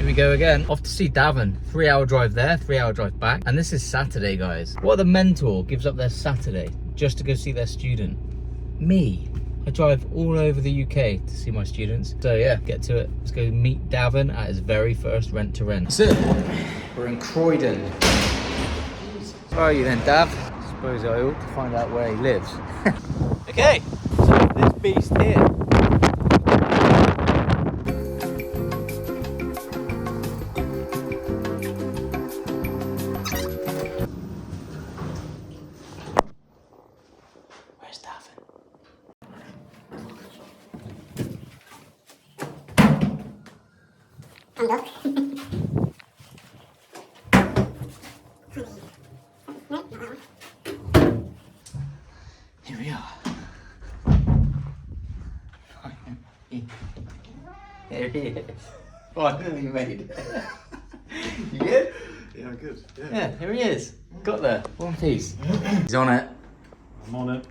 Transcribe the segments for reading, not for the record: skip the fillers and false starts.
Here we go again. Off to see Davin. 3-hour drive there, 3-hour drive back. And this is Saturday, guys. What other mentor gives up their Saturday just to go see their student? Me. I drive all over the UK to see my students. So yeah, get to it. Let's go meet Davin at his very first Rent to Rent. That's it. We're in Croydon. Where are you then, Dav? I suppose I ought to find out where he lives. Okay, so this beast here. Where's Davin? Here we are. There he is. Finally made it. You good? Yeah, I'm good. Yeah, here he is. Got there. One piece. He's on it. I'm on it.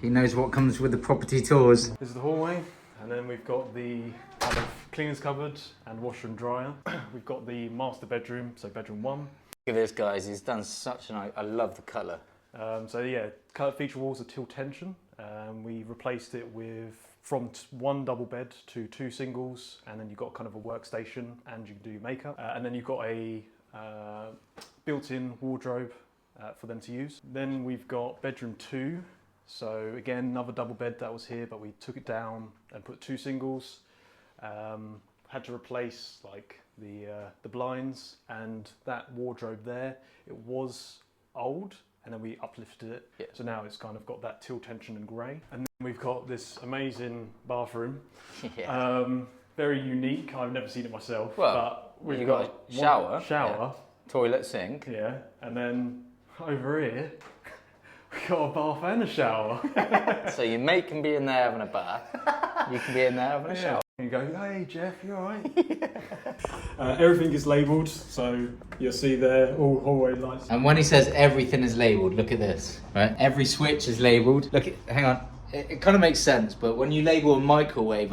He knows what comes with the property tours. This is the hallway, and then we've got the kind of cleaners cupboard and washer and dryer. We've got the master bedroom, so bedroom 1. Look at this, guys. He's done such an... I love the colour. So yeah, colour feature walls are tilt tension. We replaced it with from 1 double bed to 2 singles, and then you've got kind of a workstation, and you can do your makeup. And then you've got a built-in wardrobe for them to use. Then we've got bedroom 2. So again, another double bed that was here, but we took it down and put 2 singles. Had to replace like the blinds and that wardrobe there. It was old, and then we uplifted it. Yeah. So now it's kind of got that tilt tension and grey. And then we've got this amazing bathroom. Yeah. Very unique. I've never seen it myself. Well, but we've got a shower. Yeah. Toilet, sink. Yeah, and then over here, we've got a bath and a shower. So your mate can be in there having a bath. You can be in there having a shower. You go, hey Jeff, you alright? Everything is labelled, so you'll see there all hallway lights. And when he says everything is labelled, look at this, right? Every switch is labelled. Look, hang on. It kind of makes sense, but when you label a microwave,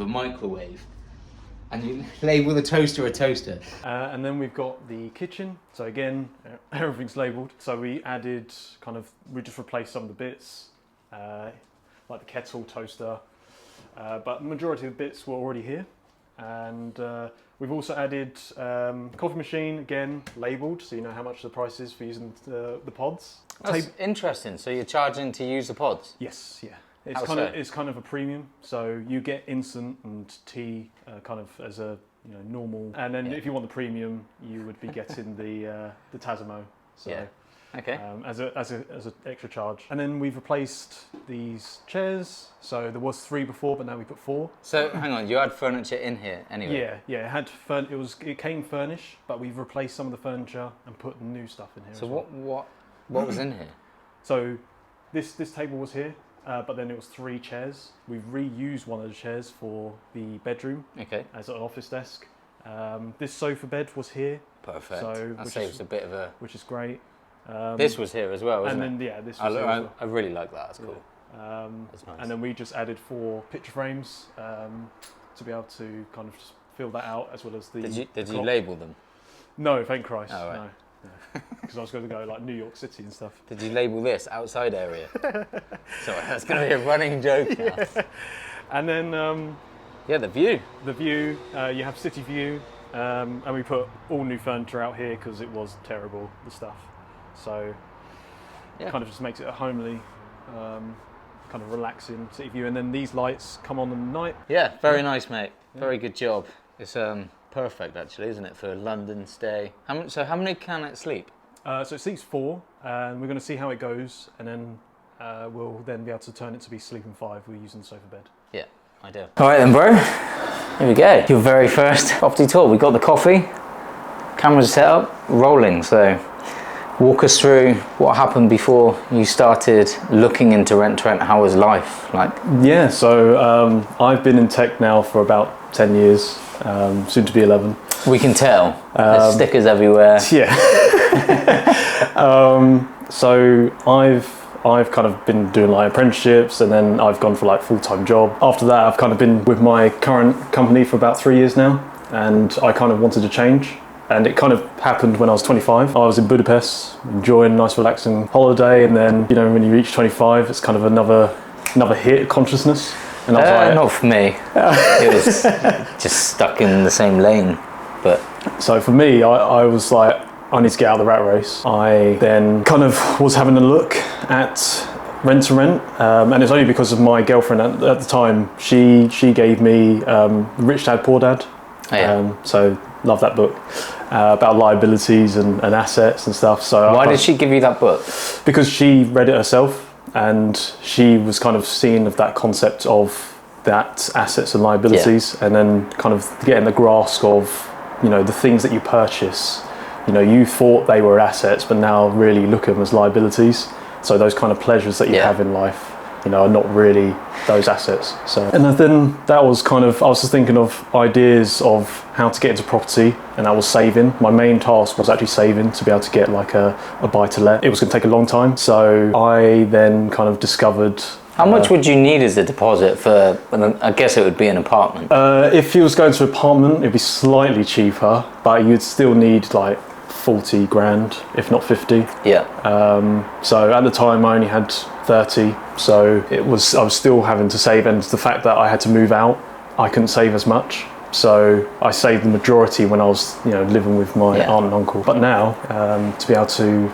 and you label the toaster a toaster. And then we've got the kitchen. So again, everything's labelled. So we added we just replaced some of the bits, like the kettle, toaster, but the majority of the bits were already here. And we've also added coffee machine, again, labelled, so you know how much the price is for using the pods. That's interesting. So you're charging to use the pods? Yes, yeah. It's kind of a premium, so you get instant and tea kind of as a normal, and then if you want the premium, you would be getting the Tasmo. So, yeah. Okay. As an extra charge. And then we've replaced these chairs. So there was 3 before, but now we put 4. So hang on, you had furniture in here anyway? Yeah. It came furnished, but we've replaced some of the furniture and put new stuff in here. So as well. what was in here? So this table was here. But then it was 3 chairs. We've reused one of the chairs for the bedroom as an office desk. This sofa bed was here. Perfect. So that saves a bit of a... Which is great. This was here as well, wasn't it? And then, this was here as well. I really like that, it's cool. That's nice. And then we just added 4 picture frames to be able to kind of just fill that out, as well as the Did you label them? No, thank Christ, oh, right. no. Because I was going to go like New York City and stuff. Did you label this outside area? Sorry, that's going to be a running joke now. Yeah. And then the view. The view, you have city view, and we put all new furniture out here because it was terrible, the stuff. So it kind of just makes it a homely, kind of relaxing city view. And then these lights come on in the night. Yeah, very nice, mate. Yeah. Very good job. It's perfect, actually, isn't it, for a London stay? So how many can it sleep? So it sleeps 4, and we're going to see how it goes, and then we'll then be able to turn it to be sleeping 5. We're using the sofa bed. Yeah, ideal. All right then, bro. Here we go. Your very first property tour. We got the coffee, cameras set up, rolling. So walk us through what happened before you started looking into Rent to Rent. How was life like? Yeah, so I've been in tech now for about 10 years. Soon to be 11. We can tell. There's stickers everywhere. Yeah. So I've kind of been doing like apprenticeships, and then I've gone for like full-time job. After that, I've kind of been with my current company for about 3 years now. and I kind of wanted to change. And it kind of happened when I was 25. I was in Budapest, enjoying a nice relaxing holiday, and then, you know, when you reach 25, it's kind of another hit of consciousness. And I was like, not for me. It was just stuck in the same lane. But so for me, I was like, I need to get out of the rat race. I then kind of was having a look at Rent to Rent, and it's only because of my girlfriend at the time. She gave me Rich Dad Poor Dad. Oh, yeah. So love that book about liabilities and assets and stuff. So why did she give you that book? Because she read it herself, and she was kind of seeing of that concept of that assets and liabilities, and then kind of getting the grasp of, you know, the things that you purchase. You know, you thought they were assets, but now really look at them as liabilities. So those kind of pleasures that you have in life, you know, are not really those assets. So, and then that was kind of, I was just thinking of ideas of how to get into property, and that was saving. My main task was actually saving to be able to get like a buy-to-let. It was going to take a long time. So I then kind of discovered... How much would you need as a deposit for, I guess it would be an apartment? If you was going to an apartment, it'd be slightly cheaper, but you'd still need like 40 grand, if not 50. Yeah. So at the time I only had 30, so I was still having to save, and the fact that I had to move out, I couldn't save as much. So I saved the majority when I was, you know, living with my aunt and uncle. But now, to be able to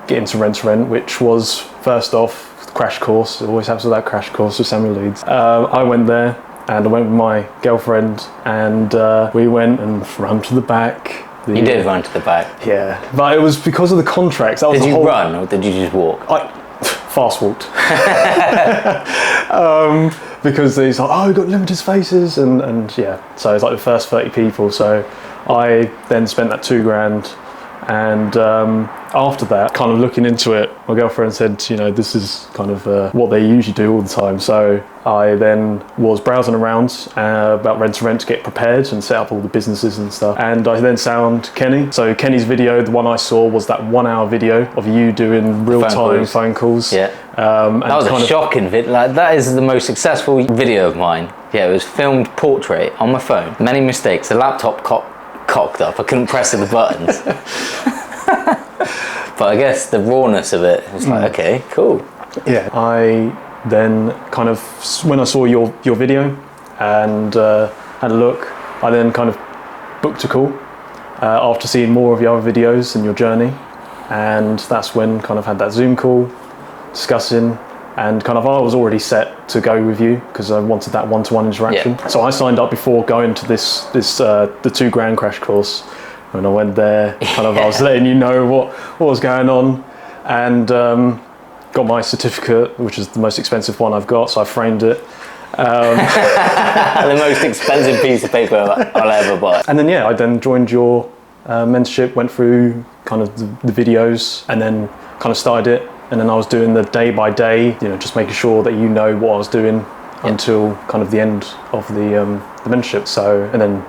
get into Rent to Rent, which was first off crash course, it always happens with that crash course with Samuel Leeds. I went there, and I went with my girlfriend, and we went and ran to the back. You did run to the back? Yeah, but it was because of the contracts. That was did you run, or did you just walk? I fast walked. Because there's like, oh, we've got limited spaces, and yeah, so it's like the first 30 people. So I then spent that £2,000, and after that, kind of looking into it, my girlfriend said, you know, this is kind of what they usually do all the time. So I then was browsing around about Rent to Rent to get prepared and set up all the businesses and stuff. And I then found Kenny. So Kenny's video, the one I saw, was that 1 hour video of you doing real-time phone calls. Yeah. That was a shocking video. Like, that is the most successful video of mine. Yeah, it was filmed portrait on my phone. Many mistakes. The laptop cocked up. I couldn't press the buttons. But I guess the rawness of it was like, okay, cool. Yeah. I then kind of, when I saw your video and had a look, I then kind of booked a call after seeing more of your other videos and your journey. And that's when kind of had that Zoom call, discussing, and kind of I was already set to go with you because I wanted that one-to-one interaction. Yeah. So I signed up before going to this the £2,000 crash course. When I went there, kind of I was letting you know what was going on, and got my certificate, which is the most expensive one I've got, so I framed it. The most expensive piece of paper I'll ever buy. And then I then joined your mentorship, went through kind of the videos, and then kind of started it. And then I was doing the day by day, you know, just making sure that you know what I was doing until kind of the end of the mentorship. So, and then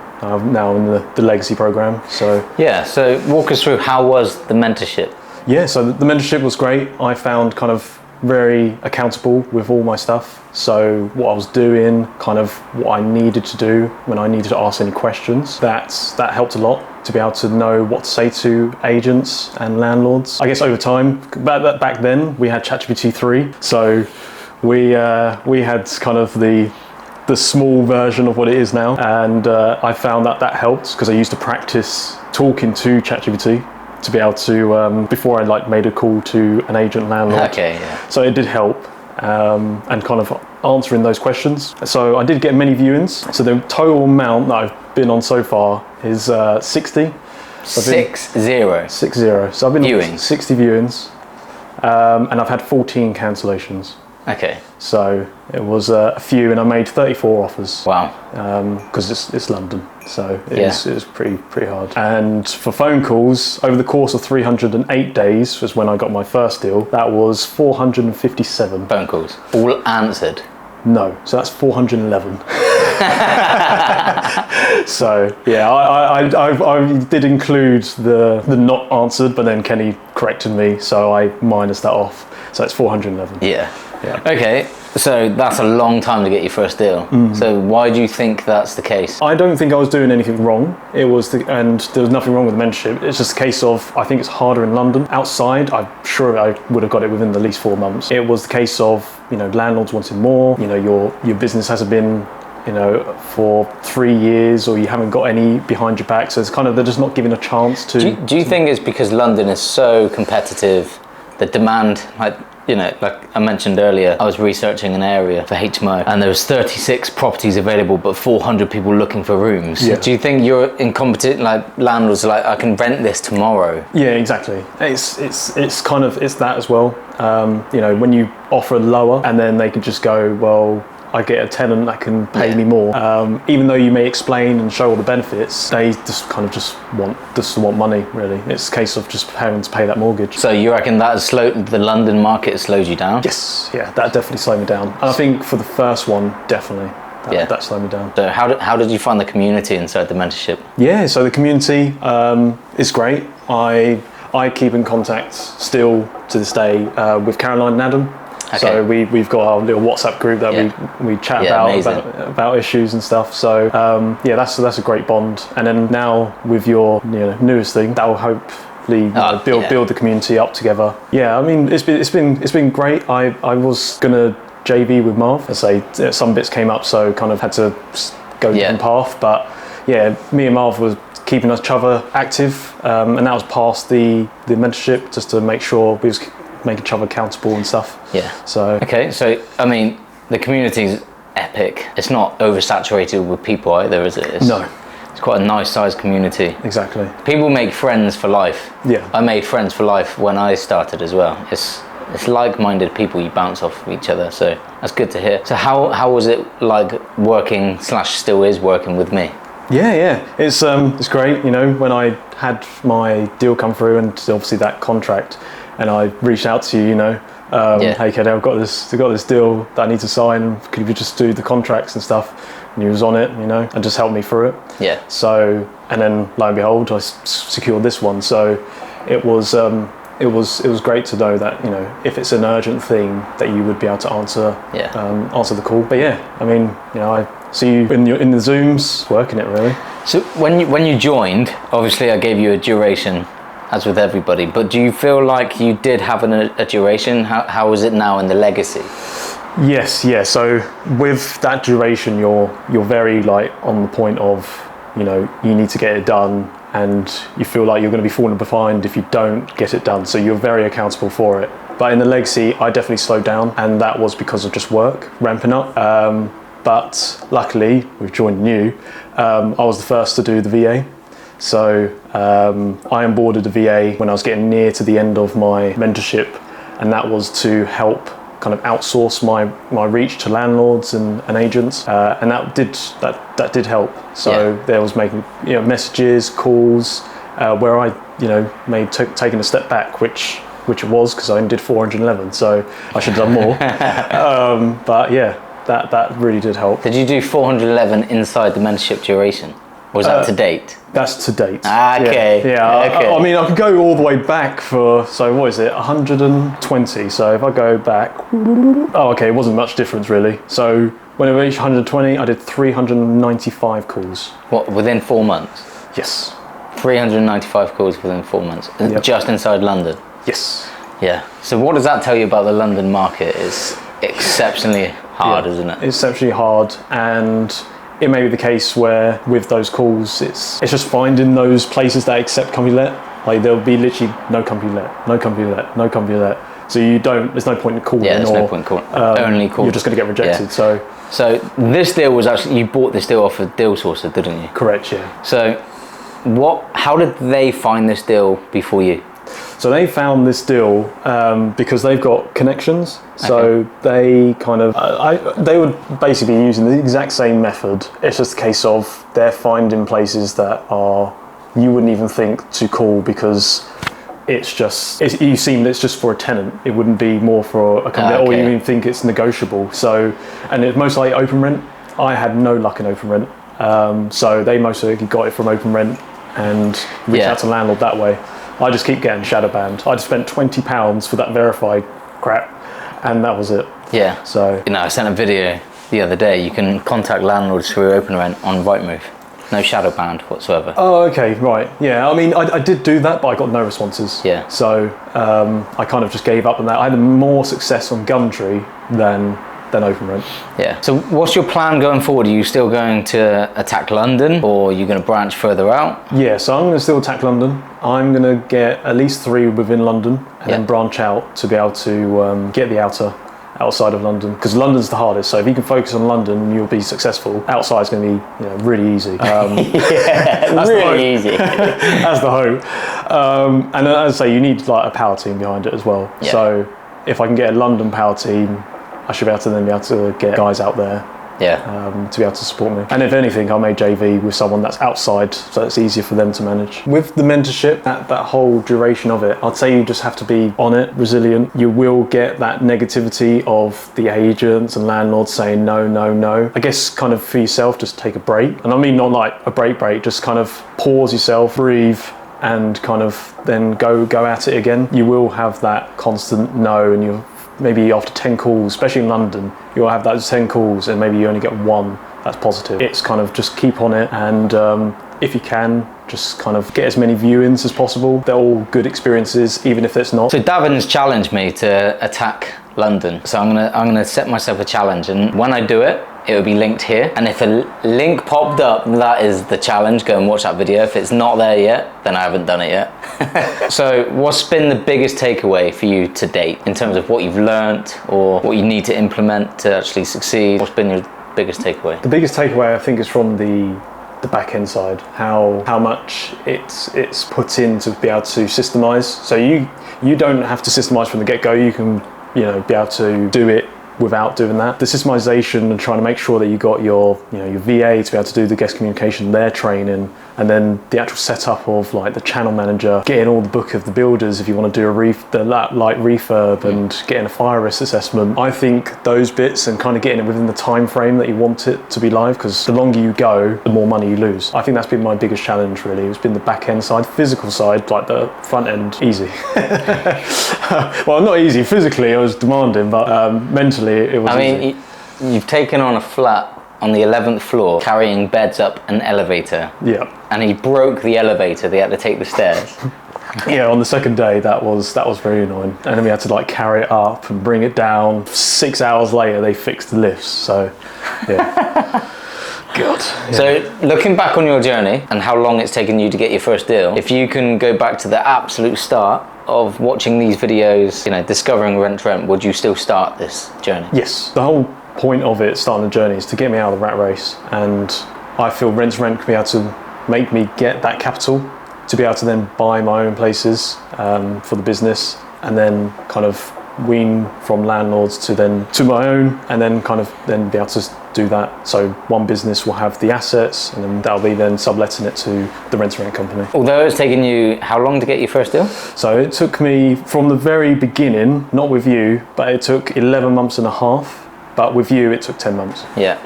now in the legacy program. So so walk us through, how was the mentorship? Yeah, so the mentorship was great. I found kind of very accountable with all my stuff. So what I was doing, kind of what I needed to do when I needed to ask any questions, that helped a lot to be able to know what to say to agents and landlords. I guess over time, back then we had ChatGPT 3, so we had kind of the small version of what it is now, and I found that helped because I used to practice talking to ChatGPT to be able to before I like made a call to an agent landlord. Okay, yeah. So it did help, and kind of answering those questions. So I did get many viewings. So the total amount that I've been on so far is 60. 60. 60. So I've been viewings. On 60 viewings, and I've had 14 cancellations. Okay. So it was a few, and I made 34 offers. Wow. Because it's London, so it was pretty hard. And for phone calls, over the course of 308 days was when I got my first deal. That was 457 phone calls, all answered. No, so that's 411. So yeah, I did include the not answered, but then Kenny corrected me, so I minus that off. So it's 411. Yeah. Okay, So that's a long time to get your first deal. So why do you think that's the case? I don't think I was doing anything wrong. And there was nothing wrong with the mentorship. It's just a case of, I think it's harder in London. Outside, I'm sure I would have got it within at least 4 months. It was the case of, landlords wanting more. Your business hasn't been, for 3 years, or you haven't got any behind your back. So it's kind of, they're just not giving a chance to. Do you think it's because London is so competitive, the demand, like I mentioned earlier, I was researching an area for HMO and there was 36 properties available, but 400 people looking for rooms. Yeah. Do you think you're incompetent, like landlords are like, I can rent this tomorrow? Yeah, exactly. It's that as well. When you offer lower and then they can just go, well, I get a tenant that can pay me more. Even though you may explain and show all the benefits, they just want money, really. It's a case of just having to pay that mortgage. So you reckon that has the London market has slowed you down? Yes, yeah, that definitely slowed me down. And I think for the first one, definitely, that slowed me down. So how did you find the community inside the mentorship? Yeah, so the community is great. I keep in contact still to this day with Caroline and Adam. Okay. So we've got our little WhatsApp group that we chat about issues and stuff. So that's a great bond. And then now with your newest thing, that will hopefully build the community up together. Yeah, I mean it's been great. I was gonna JV with Marv. I say some bits came up, so kind of had to go a different path. But yeah, me and Marv was keeping each other active, and that was past the mentorship, just to make sure we was make each other accountable and stuff. Yeah. So okay, so I mean, the community's epic. It's not oversaturated with people either, is it? No. It's quite a nice sized community. Exactly. People make friends for life. Yeah. I made friends for life when I started as well. It's like-minded people, you bounce off of each other, so that's good to hear. So how was it like working / still is working with me? Yeah, it's great. When I had my deal come through and obviously that contract, and I reached out to you, hey Keddy, I've got this deal that I need to sign. Could you just do the contracts and stuff? And you was on it, and just helped me through it. Yeah. So, and then lo and behold, I secured this one. So, it was great to know that if it's an urgent thing, that you would be able to answer the call. But yeah, I mean, I see you in the Zooms working it really. So when you joined, obviously I gave you a duration, as with everybody, but do you feel like you did have a duration? How is it now in the legacy? Yes, yeah. So with that duration, you're very on the point of, you need to get it done, and you feel like you're going to be falling behind if you don't get it done. So you're very accountable for it. But in the legacy, I definitely slowed down, and that was because of just work ramping up. But luckily, we've joined new. I was the first to do the VA. So I onboarded the VA when I was getting near to the end of my mentorship, and that was to help kind of outsource my reach to landlords and agents, and that did help. So there was making messages, calls, where I taking a step back, which it was, because I only did 411, so I should have done more. But yeah, that really did help. Did you do 411 inside the mentorship duration? Or was that to date? That's to date. Okay. Yeah. Okay. I mean, I could go all the way back so what is it, 120. So if I go back, it wasn't much difference really. So when I reached 120, I did 395 calls. What, within 4 months? Yes. 395 calls within 4 months, just inside London? Yes. Yeah. So what does that tell you about the London market? It's exceptionally hard, isn't it? It's exceptionally hard, and it may be the case where with those calls, it's just finding those places that accept company let. Like there'll be literally no company let, no company let, no company let. So there's no point in calling. Yeah, there's no point in calling. Only calling. You're just going to get rejected. Yeah. So this deal was actually, you bought this deal off of Deal Sourcer, didn't you? Correct, yeah. So how did they find this deal before you? So they found this deal because they've got connections. So they kind of, they would basically be using the exact same method. It's just a case of they're finding places that you wouldn't even think to call, because it's just for a tenant. It wouldn't be more for a company, or you even think it's negotiable. So, and it's most likely open rent. I had no luck in open rent. So they most likely got it from open rent and reached out to landlord that way. I just keep getting shadow banned. I just spent £20 for that verified crap, and that was it. Yeah. So, you know, I sent a video the other day. You can contact landlords through Open Rent on Rightmove. No shadow banned whatsoever. oh, okay, right. Yeah, I mean, I did do that, but I got no responses. Yeah. So I kind of just gave up on that. I had more success on Gumtree than Open Rent. Yeah. So what's your plan going forward? Are you still going to attack London, or are you going to branch further out? Yeah, so I'm going to still attack London. I'm going to get at least 3 within London and then branch out to be able to get the outside of London, because London's the hardest. So if you can focus on London, you'll be successful. Outside's going to be really easy. Yeah, really easy. That's the hope. And as I say, you need like a power team behind it as well. Yeah. So if I can get a London power team, I should be able to get guys out there. Yeah. To be able to support me. And if anything, I may JV with someone that's outside, so it's easier for them to manage. With the mentorship, that whole duration of it, I'd say you just have to be on it, resilient. You will get that negativity of the agents and landlords saying no, no, no. I guess kind of for yourself, just take a break. And I mean not like a break, just kind of pause yourself, breathe, and kind of then go at it again. You will have that constant no, and you'll maybe after 10 calls, especially in London, you'll have those 10 calls and maybe you only get 1 that's positive. It's kind of just keep on it, and if you can, just kind of get as many viewings as possible. They're all good experiences, even if it's not. So Davin's challenged me to attack London. So I'm gonna set myself a challenge, and when I do it, it will be linked here. And if a link popped up, that is the challenge. Go and watch that video. If it's not there yet, then I haven't done it yet. So what's been the biggest takeaway for you to date in terms of what you've learnt or what you need to implement to actually succeed? What's been your biggest takeaway? The biggest takeaway, I think, is from the back end side, how much it's put in to be able to systemize. So you don't have to systemize from the get-go. You can be able to do it without doing that. The systemization and trying to make sure that you got your VA to be able to do the guest communication, their training, and then the actual setup of like the channel manager, getting all the book of the builders if you want to do the light refurb, and getting a fire risk assessment. I think those bits and kind of getting it within the time frame that you want it to be live, because the longer you go, the more money you lose. I think that's been my biggest challenge really. It's been the back end side. Physical side, like the front end, easy. Well, not easy physically, I was demanding, but mentally it was easy. You've taken on a flat on the 11th floor, carrying beds up an elevator. Yeah. And he broke the elevator. They had to take the stairs. Yeah, on the second day, that was very annoying. And then we had to like carry it up and bring it down. 6 hours later, they fixed the lifts. So, yeah. God. Yeah. So, looking back on your journey and how long it's taken you to get your first deal, if you can go back to the absolute start of watching these videos, discovering Rent, would you still start this journey? Yes. The whole point of it, starting the journey, is to get me out of the rat race. And I feel Rent can be able to make me get that capital to be able to then buy my own places for the business, and then kind of wean from landlords to my own, and then kind of then be able to do that. So one business will have the assets, and then that'll be then subletting it to the Rent company. Although it's taken you how long to get your first deal? So it took me from the very beginning, not with you, but it took 11 months and a half. But with you, it took 10 months. Yeah.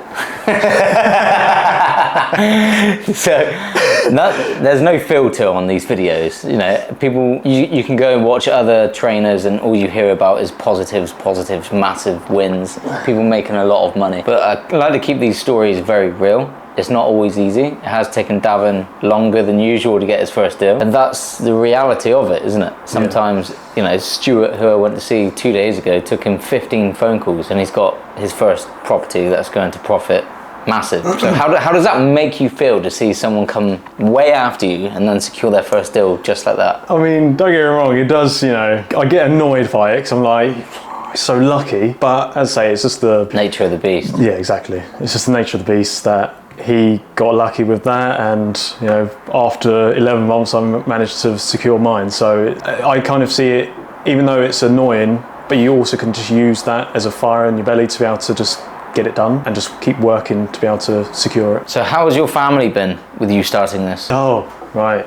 So there's no filter on these videos. People, you can go and watch other trainers, and all you hear about is positives, massive wins, people making a lot of money. But I like to keep these stories very real. It's not always easy. It has taken Davin longer than usual to get his first deal. And that's the reality of it, isn't it? Sometimes, Stuart, who I went to see 2 days ago, took him 15 phone calls, and he's got his first property that's going to profit massive. So how does that make you feel to see someone come way after you and then secure their first deal just like that? I mean, don't get me wrong, it does, I get annoyed by it, because I'm like, so lucky. But as I say, it's just the nature of the beast. Yeah, exactly. It's just the nature of the beast that he got lucky with that, and after 11 months I managed to secure mine. So I kind of see it, even though it's annoying, but you also can just use that as a fire in your belly to be able to just get it done and just keep working to be able to secure it. So how has your family been with you starting this? Oh, right.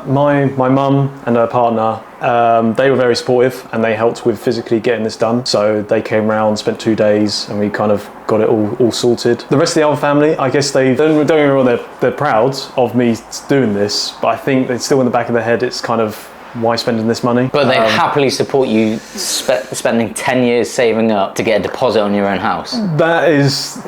My mum and her partner, they were very supportive, and they helped with physically getting this done. So they came round, spent 2 days, and we kind of got it all sorted. The rest of the other family, I guess they don't get me wrong, they're proud of me doing this, but I think it's still in the back of their head, it's kind of why spending this money? But they happily support you spending 10 years saving up to get a deposit on your own house. That is...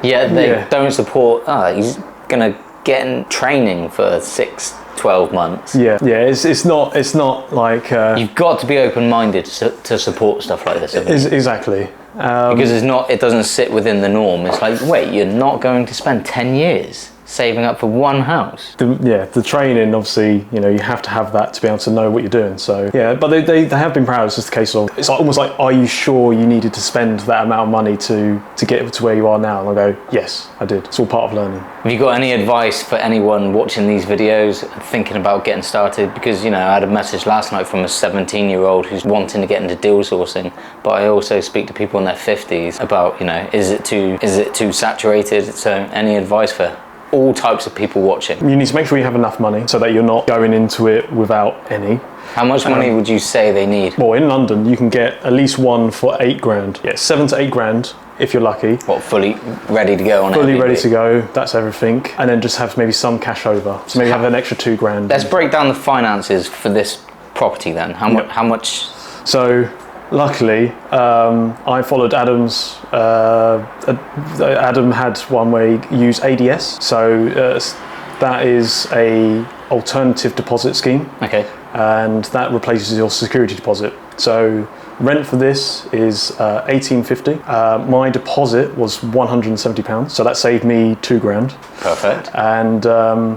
They don't support, he's going to get in training for 6-12 months. Yeah, it's not like... You've got to be open-minded to support stuff like this. Exactly. Because it doesn't sit within the norm. It's like, wait, you're not going to spend 10 years saving up for one house? The training, obviously, you have to have that to be able to know what you're doing. So yeah, but they have been proud. It's just a case of, it's almost like, are you sure you needed to spend that amount of money to get to where you are now? And I go, yes, I did. It's all part of learning. Have you got any advice for anyone watching these videos and thinking about getting started? Because, I had a message last night from a 17-year-old who's wanting to get into deal sourcing, but I also speak to people in their 50s about, is it too saturated? So any advice for all types of people watching? You need to make sure you have enough money so that you're not going into it without any. How much money would you say they need? Well, in London, you can get at least one for 8 grand. Yeah, 7 to 8 grand if you're lucky. What, fully ready to go on Fully Airbnb? ready to go, that's everything. And then just have maybe some cash over. So maybe have an extra 2 grand. Let's break down the finances for this property then. How much? So, luckily, I followed Adam's. Adam had one where he used ADS, so that is a alternative deposit scheme. Okay. And that replaces your security deposit. So rent for this is £18.50. My deposit was £170, so that saved me 2 grand. Perfect. And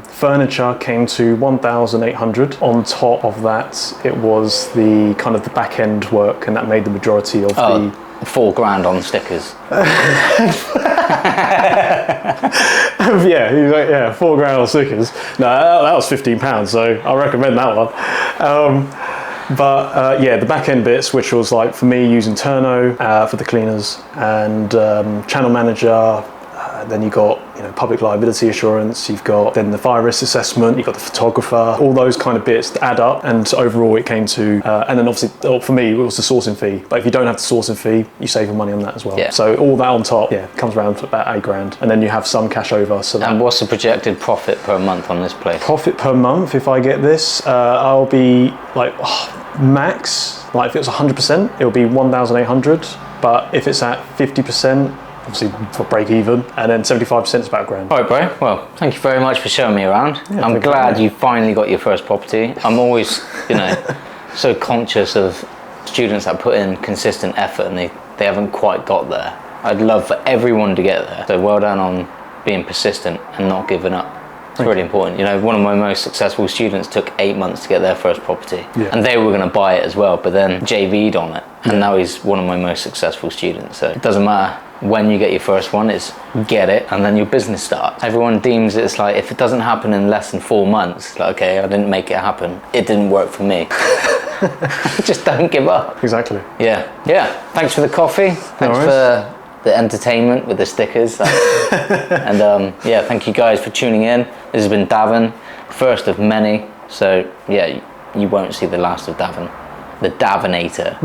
furniture came to 1,800. On top of that, it was the kind of the back end work, and that made the majority of the 4 grand on stickers. Yeah, 4 grand on stickers. No, that was £15, so I recommend that one. The back end bits, which was like for me using Turno for the cleaners and channel manager. Then you got public liability assurance. You've got then the fire risk assessment. You've got the photographer. All those kind of bits that add up, and overall it came to. And then obviously for me it was the sourcing fee. But if you don't have the sourcing fee, you save your money on that as well. Yeah. So all that on top, comes around to about 8 grand, and then you have some cash over. So and what's the projected profit per month on this place? Profit per month, if I get this, I'll be like max. Like if it was 100%, it'll be 1,800. But if it's at 50%. Obviously for break even, and then 75% is about £1 grand. All right, bro. Well, thank you very much for showing me around. Yeah, I'm glad you finally got your first property. I'm always, so conscious of students that put in consistent effort and they haven't quite got there. I'd love for everyone to get there. So well done on being persistent and not giving up. It's really important. One of my most successful students took 8 months to get their first property, and they were going to buy it as well, but then JV'd on it, and now he's one of my most successful students. So it doesn't matter when you get your first one, it's get it and then your business starts. Everyone deems it's like, if it doesn't happen in less than 4 months, like, okay, I didn't make it happen. It didn't work for me. Just don't give up. Exactly. Yeah. Thanks for the coffee. Thanks for the entertainment with the stickers. And thank you guys for tuning in. This has been Davin, first of many. So yeah, you won't see the last of Davin. The Davinator.